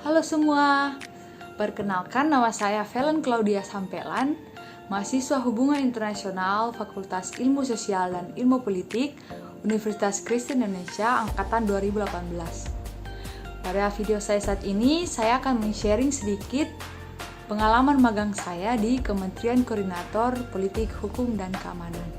Halo semua, perkenalkan nama saya Velen Claudia Sampelan, mahasiswa Hubungan Internasional Fakultas Ilmu Sosial dan Ilmu Politik Universitas Kristen Indonesia Angkatan 2018. Pada video saya saat ini, saya akan men-sharing sedikit pengalaman magang saya di Kementerian Koordinator Politik Hukum dan Keamanan.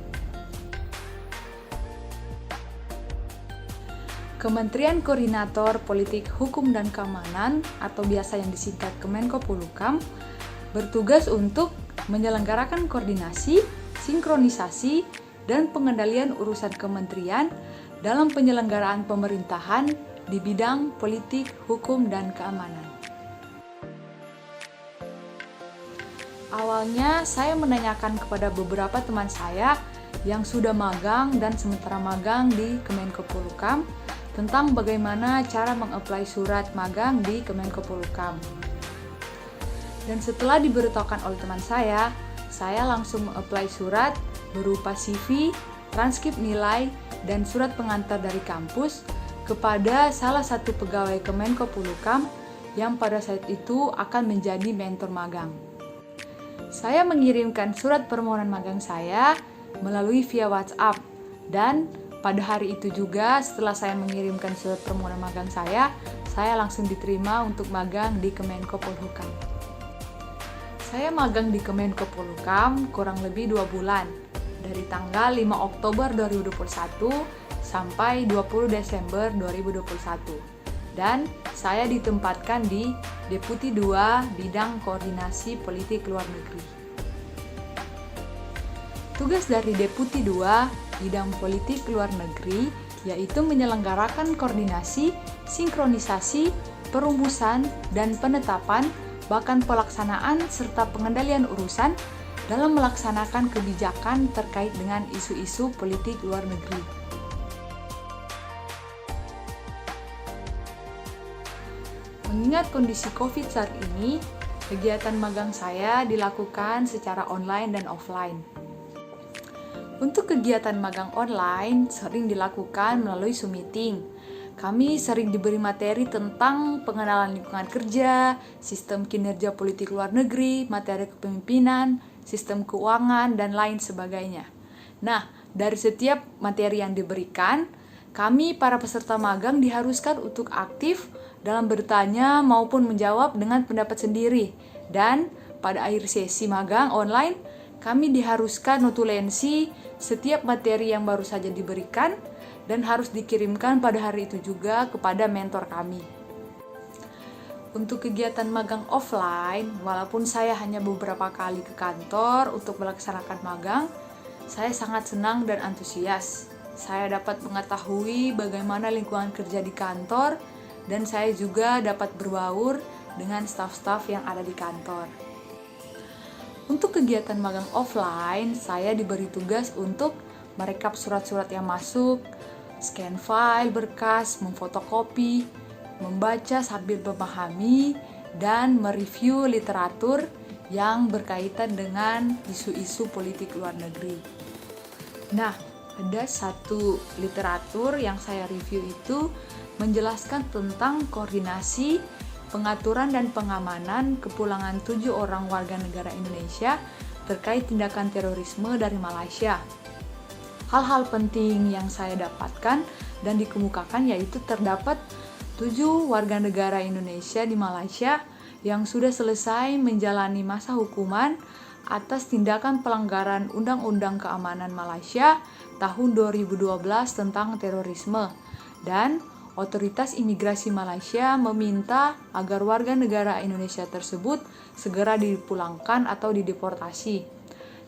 Kementerian Koordinator Politik Hukum dan Keamanan atau biasa yang disingkat Kemenko Polhukam bertugas untuk menyelenggarakan koordinasi, sinkronisasi, dan pengendalian urusan kementerian dalam penyelenggaraan pemerintahan di bidang politik, hukum, dan keamanan. Awalnya saya menanyakan kepada beberapa teman saya yang sudah magang dan sementara magang di Kemenko Polhukam tentang bagaimana cara meng-apply surat magang di Kemenko Polhukam. Dan setelah diberitahukan oleh teman saya langsung meng-apply surat berupa CV, transkrip nilai, dan surat pengantar dari kampus kepada salah satu pegawai Kemenko Polhukam yang pada saat itu akan menjadi mentor magang. Saya mengirimkan surat permohonan magang saya melalui via WhatsApp, dan pada hari itu juga setelah saya mengirimkan surat permohonan magang saya langsung diterima untuk magang di Kemenko Polhukam. Saya magang di Kemenko Polhukam kurang lebih 2 bulan, dari tanggal 5 Oktober 2021 sampai 20 Desember 2021. Dan saya ditempatkan di Deputi 2 Bidang Koordinasi Politik Luar Negeri. Tugas dari Deputi 2 Bidang Politik Luar Negeri yaitu menyelenggarakan koordinasi, sinkronisasi, perumusan, dan penetapan, bahkan pelaksanaan serta pengendalian urusan dalam melaksanakan kebijakan terkait dengan isu-isu politik luar negeri. Mengingat kondisi COVID saat ini, kegiatan magang saya dilakukan secara online dan offline. Untuk kegiatan magang online sering dilakukan melalui Zoom meeting. Kami sering diberi materi tentang pengenalan lingkungan kerja, sistem kinerja politik luar negeri, materi kepemimpinan, sistem keuangan, dan lain sebagainya. Nah, dari setiap materi yang diberikan, kami para peserta magang diharuskan untuk aktif dalam bertanya maupun menjawab dengan pendapat sendiri. Dan pada akhir sesi magang online, kami diharuskan notulensi setiap materi yang baru saja diberikan dan harus dikirimkan pada hari itu juga kepada mentor kami. Untuk kegiatan magang offline, walaupun saya hanya beberapa kali ke kantor untuk melaksanakan magang, saya sangat senang dan antusias. Saya dapat mengetahui bagaimana lingkungan kerja di kantor dan saya juga dapat berbaur dengan staf-staf yang ada di kantor. Untuk kegiatan magang offline, saya diberi tugas untuk merekap surat-surat yang masuk, scan file berkas, memfotokopi, membaca sambil memahami, dan mereview literatur yang berkaitan dengan isu-isu politik luar negeri. Nah, ada satu literatur yang saya review itu menjelaskan tentang koordinasi, pengaturan dan pengamanan kepulangan 7 orang warga negara Indonesia terkait tindakan terorisme dari Malaysia. Hal-hal penting yang saya dapatkan dan dikemukakan yaitu terdapat 7 warga negara Indonesia di Malaysia yang sudah selesai menjalani masa hukuman atas tindakan pelanggaran Undang-Undang Keamanan Malaysia tahun 2012 tentang terorisme, dan Otoritas Imigrasi Malaysia meminta agar warga negara Indonesia tersebut segera dipulangkan atau dideportasi.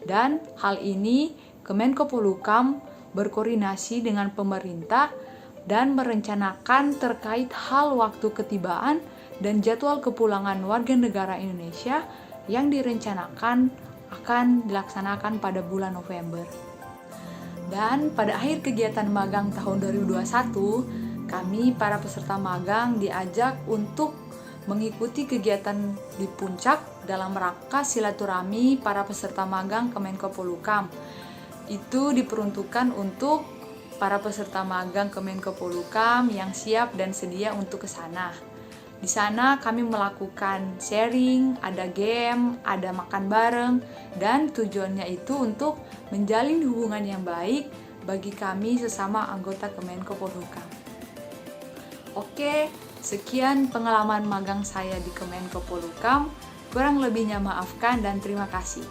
Dan hal ini Kemenko Polhukam berkoordinasi dengan pemerintah dan merencanakan terkait hal waktu ketibaan dan jadwal kepulangan warga negara Indonesia yang direncanakan akan dilaksanakan pada bulan November. Dan pada akhir kegiatan magang tahun 2021, kami para peserta magang diajak untuk mengikuti kegiatan di Puncak dalam rangka silaturahmi para peserta magang Kemenko Polhukam. Itu diperuntukkan untuk para peserta magang Kemenko Polhukam yang siap dan sedia untuk ke sana. Di sana kami melakukan sharing, ada game, ada makan bareng, dan tujuannya itu untuk menjalin hubungan yang baik bagi kami sesama anggota Kemenko Polhukam. Oke, sekian pengalaman magang saya di Kemenko Polhukam. Kurang lebihnya maafkan dan terima kasih.